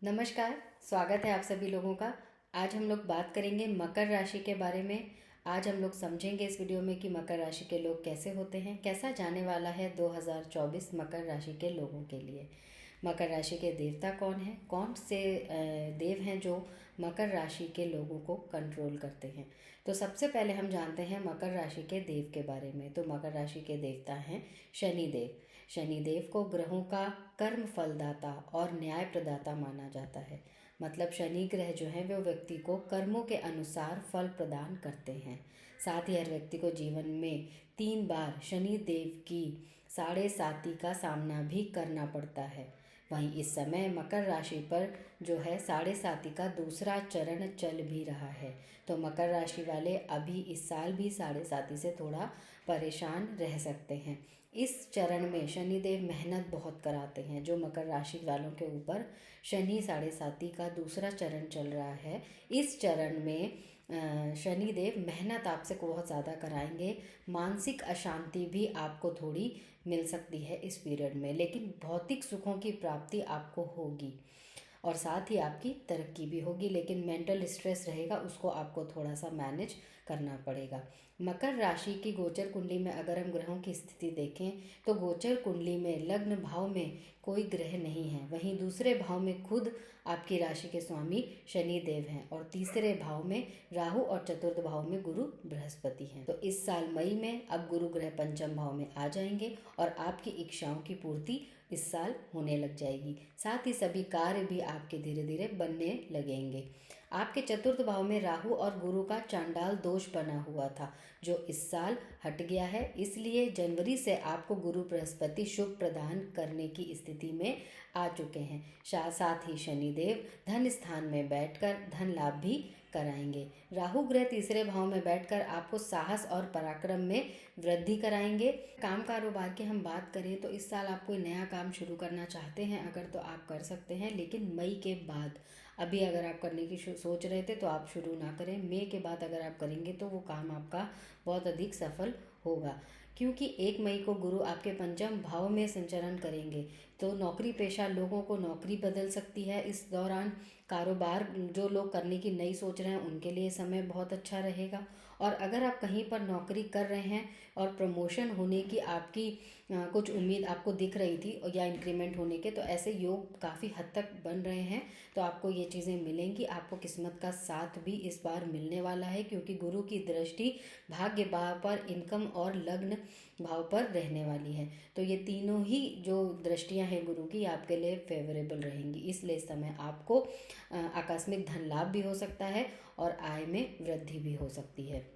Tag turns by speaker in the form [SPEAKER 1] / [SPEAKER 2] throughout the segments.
[SPEAKER 1] नमस्कार। स्वागत है आप सभी लोगों का। आज हम लोग बात करेंगे मकर राशि के बारे में। आज हम लोग समझेंगे इस वीडियो में कि मकर राशि के लोग कैसे होते हैं, कैसा जाने वाला है 2024 मकर राशि के लोगों के लिए। मकर राशि के देवता कौन हैं, कौन से देव हैं जो मकर राशि के लोगों को कंट्रोल करते हैं। तो सबसे पहले हम जानते हैं मकर राशि के देव के बारे में। तो मकर राशि के देवता हैं शनि देव। शनि देव को ग्रहों का कर्म फलदाता और न्याय प्रदाता माना जाता है। मतलब शनि ग्रह जो है वो व्यक्ति को कर्मों के अनुसार फल प्रदान करते हैं। साथ ही हर व्यक्ति को जीवन में 3 बार शनि देव की साढ़े साती का सामना भी करना पड़ता है। वहीं इस समय मकर राशि पर जो है साढ़े साती का दूसरा चरण चल भी रहा है। तो मकर राशि वाले अभी इस साल भी साढ़े साती से थोड़ा परेशान रह सकते हैं। इस चरण में शनिदेव मेहनत बहुत कराते हैं। जो मकर राशि वालों के ऊपर शनि साढ़े साती का दूसरा चरण चल रहा है, इस चरण में शनिदेव मेहनत आपसे बहुत ज़्यादा कराएंगे। मानसिक अशांति भी आपको थोड़ी मिल सकती है इस पीरियड में, लेकिन भौतिक सुखों की प्राप्ति आपको होगी और साथ ही आपकी तरक्की भी होगी। लेकिन मेंटल स्ट्रेस रहेगा, उसको आपको थोड़ा सा मैनेज करना पड़ेगा। मकर राशि की गोचर कुंडली में अगर हम ग्रहों की स्थिति देखें तो गोचर कुंडली में लग्न भाव में कोई ग्रह नहीं है। वहीं दूसरे भाव में खुद आपकी राशि के स्वामी शनि देव हैं और तीसरे भाव में राहु और चतुर्थ भाव में गुरु बृहस्पति हैं। तो इस साल मई में अब गुरु ग्रह पंचम भाव में आ जाएंगे और आपकी इच्छाओं की पूर्ति इस साल होने लग जाएगी। साथ ही सभी कार्य भी आपके धीरे धीरे बनने लगेंगे। आपके चतुर्थ भाव में राहु और गुरु का चांडाल दोष बना हुआ था, जो इस साल हट गया है। इसलिए जनवरी से आपको गुरु बृहस्पति शुभ प्रदान करने की स्थिति में आ चुके हैं। साथ ही शनिदेव धन स्थान में बैठकर धन लाभ भी कराएंगे। राहु ग्रह तीसरे भाव में बैठकर आपको साहस और पराक्रम में वृद्धि कराएंगे। काम कारोबार की हम बात करें तो इस साल आप कोई नया काम शुरू करना चाहते हैं अगर, तो आप कर सकते हैं, लेकिन मई के बाद। अभी अगर आप करने की सोच रहे थे तो आप शुरू ना करें। मई के बाद अगर आप करेंगे तो वो काम आपका बहुत अधिक सफल होगा, क्योंकि 1 मई को गुरु आपके पंचम भाव में संचरण करेंगे। तो नौकरी पेशा लोगों को नौकरी बदल सकती है इस दौरान। कारोबार जो लोग करने की नई सोच रहे हैं उनके लिए समय बहुत अच्छा रहेगा। और अगर आप कहीं पर नौकरी कर रहे हैं और प्रमोशन होने की आपकी कुछ उम्मीद आपको दिख रही थी या इंक्रीमेंट होने के, तो ऐसे योग काफ़ी हद तक बन रहे हैं। तो आपको ये चीज़ें मिलेंगी। आपको किस्मत का साथ भी इस बार मिलने वाला है, क्योंकि गुरु की दृष्टि भाग्य भाव पर, इनकम और लग्न भाव पर रहने वाली है। तो ये तीनों ही जो दृष्टियां हैं गुरु की आपके लिए फेवरेबल रहेंगी। इसलिए इस समय आपको आकस्मिक धन लाभ भी हो सकता है और आय में वृद्धि भी हो सकती है।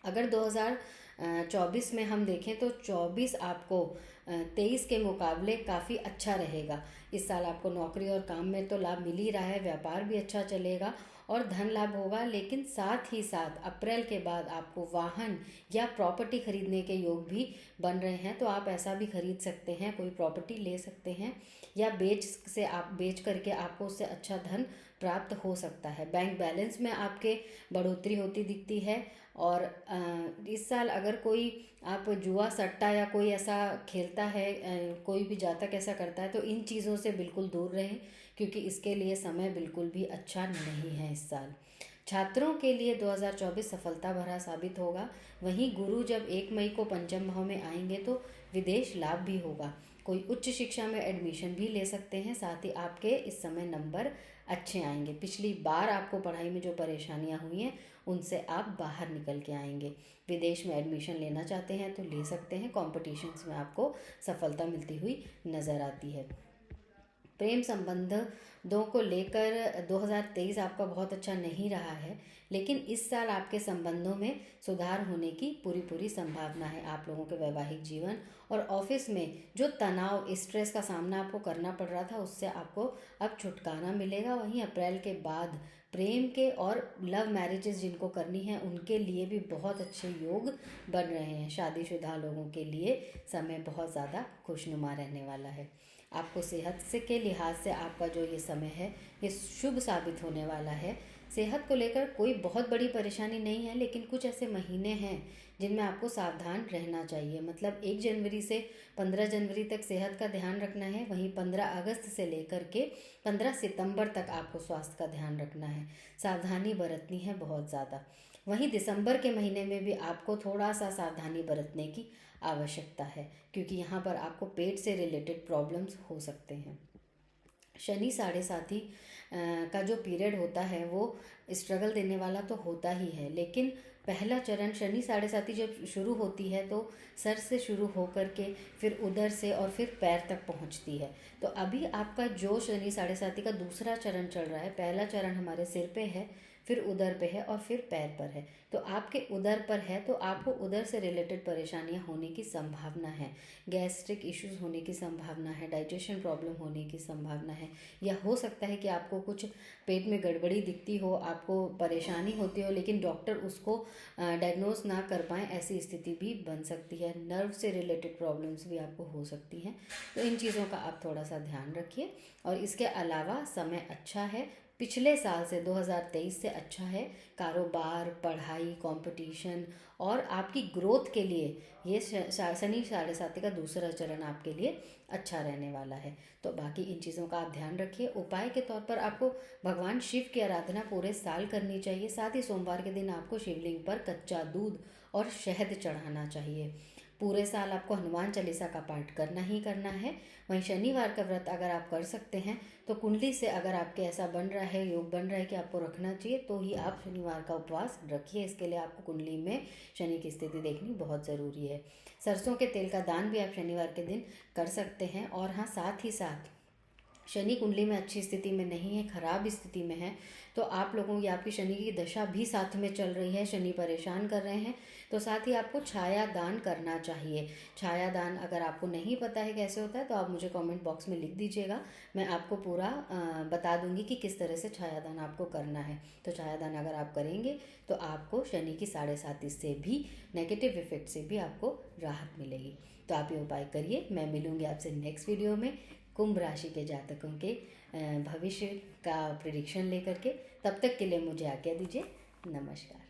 [SPEAKER 1] अगर 2024 में हम देखें तो 24 आपको 23 के मुकाबले काफ़ी अच्छा रहेगा। इस साल आपको नौकरी और काम में तो लाभ मिल ही रहा है, व्यापार भी अच्छा चलेगा और धन लाभ होगा। लेकिन साथ ही साथ अप्रैल के बाद आपको वाहन या प्रॉपर्टी खरीदने के योग भी बन रहे हैं। तो आप ऐसा भी खरीद सकते हैं, कोई प्रॉपर्टी ले सकते हैं या बेच करके आपको उससे अच्छा धन प्राप्त हो सकता है। बैंक बैलेंस में आपके बढ़ोतरी होती दिखती है। और इस साल अगर कोई आप जुआ सट्टा या कोई ऐसा खेलता है, कोई भी जातक ऐसा करता है, तो इन चीज़ों से बिल्कुल दूर रहें, क्योंकि इसके लिए समय बिल्कुल भी अच्छा नहीं है इस साल। छात्रों के लिए 2024 सफलता भरा साबित होगा। वहीं गुरु जब 1 मई को पंचम भाव में आएंगे तो विदेश लाभ भी होगा। कोई उच्च शिक्षा में एडमिशन भी ले सकते हैं। साथ ही आपके इस समय नंबर अच्छे आएंगे। पिछली बार आपको पढ़ाई में जो परेशानियां हुई हैं उनसे आप बाहर निकल के आएंगे। विदेश में एडमिशन लेना चाहते हैं तो ले सकते हैं। कॉम्पिटिशन्स में आपको सफलता मिलती हुई नज़र आती है। प्रेम संबंधों को लेकर 2023 आपका बहुत अच्छा नहीं रहा है, लेकिन इस साल आपके संबंधों में सुधार होने की पूरी संभावना है। आप लोगों के वैवाहिक जीवन और ऑफिस में जो तनाव, स्ट्रेस का सामना आपको करना पड़ रहा था, उससे आपको अब छुटकारा मिलेगा। वहीं अप्रैल के बाद प्रेम के और लव मैरिजेस जिनको करनी है उनके लिए भी बहुत अच्छे योग बन रहे हैं। शादीशुदा लोगों के लिए समय बहुत ज़्यादा खुशनुमा रहने वाला है। आपको सेहत से के लिहाज से आपका जो ये समय है ये शुभ साबित होने वाला है। सेहत को लेकर कोई बहुत बड़ी परेशानी नहीं है, लेकिन कुछ ऐसे महीने हैं जिनमें आपको सावधान रहना चाहिए। मतलब 1 जनवरी से 15 जनवरी तक सेहत का ध्यान रखना है, वहीं 15 अगस्त से लेकर के 15 सितंबर तक आपको स्वास्थ्य का ध्यान रखना है, सावधानी बरतनी है बहुत ज़्यादा। वहीं दिसंबर के महीने में भी आपको थोड़ा सा सावधानी बरतने की आवश्यकता है, क्योंकि यहाँ पर आपको पेट से रिलेटेड प्रॉब्लम्स हो सकते हैं। शनि साढ़े साथी का जो पीरियड होता है वो स्ट्रगल देने वाला तो होता ही है, लेकिन पहला चरण शनि साढ़े साथी जब शुरू होती है तो सर से शुरू हो कर के फिर उदर से और फिर पैर तक पहुंचती है। तो अभी आपका जो शनि साढ़े साथी का दूसरा चरण चल रहा है, पहला चरण हमारे सिर पे है, फिर उदर पे है और फिर पैर पर है। तो आपके उदर पर है तो आपको उदर से रिलेटेड परेशानियां होने की संभावना है, गैस्ट्रिक इश्यूज होने की संभावना है, डाइजेशन प्रॉब्लम होने की संभावना है, या हो सकता है कि आपको कुछ पेट में गड़बड़ी दिखती हो, आपको परेशानी होती हो, लेकिन डॉक्टर उसको डायग्नोज ना कर पाएँ, ऐसी स्थिति भी बन सकती है। नर्व से रिलेटेड प्रॉब्लम्स भी आपको हो सकती हैं। तो इन चीज़ों का आप थोड़ा सा ध्यान रखिए। और इसके अलावा समय अच्छा है, पिछले साल से 2023 से अच्छा है। कारोबार, पढ़ाई, कंपटीशन और आपकी ग्रोथ के लिए ये शनि साढ़े साथी का दूसरा चरण आपके लिए अच्छा रहने वाला है। तो बाकी इन चीज़ों का आप ध्यान रखिए। उपाय के तौर पर आपको भगवान शिव की आराधना पूरे साल करनी चाहिए। साथ ही सोमवार के दिन आपको शिवलिंग पर कच्चा दूध और शहद चढ़ाना चाहिए। पूरे साल आपको हनुमान चालीसा का पाठ करना ही करना है। वहीं शनिवार का व्रत अगर आप कर सकते हैं तो कुंडली से अगर आपके ऐसा बन रहा है, योग बन रहा है कि आपको रखना चाहिए, तो ही आप शनिवार का उपवास रखिए। इसके लिए आपको कुंडली में शनि की स्थिति देखनी बहुत ज़रूरी है। सरसों के तेल का दान भी आप शनिवार के दिन कर सकते हैं। और हाँ, साथ ही साथ शनि कुंडली में अच्छी स्थिति में नहीं है, खराब स्थिति में है, तो आप लोगों की आपकी शनि की दशा भी साथ में चल रही है, शनि परेशान कर रहे हैं, तो साथ ही आपको छाया दान करना चाहिए। छाया दान अगर आपको नहीं पता है कैसे होता है तो आप मुझे कमेंट बॉक्स में लिख दीजिएगा, मैं आपको पूरा बता दूंगी कि किस तरह से छाया दान आपको करना है। तो छाया दान अगर आप करेंगे तो आपको शनि की साढ़े साथी से भी, नेगेटिव इफेक्ट से भी आपको राहत मिलेगी। तो आप ये उपाय करिए। मैं मिलूंगी आपसे नेक्स्ट वीडियो में कुंभ राशि के जातकों के भविष्य का प्रेडिक्शन लेकर के। तब तक के लिए मुझे आज्ञा दीजिए। नमस्कार।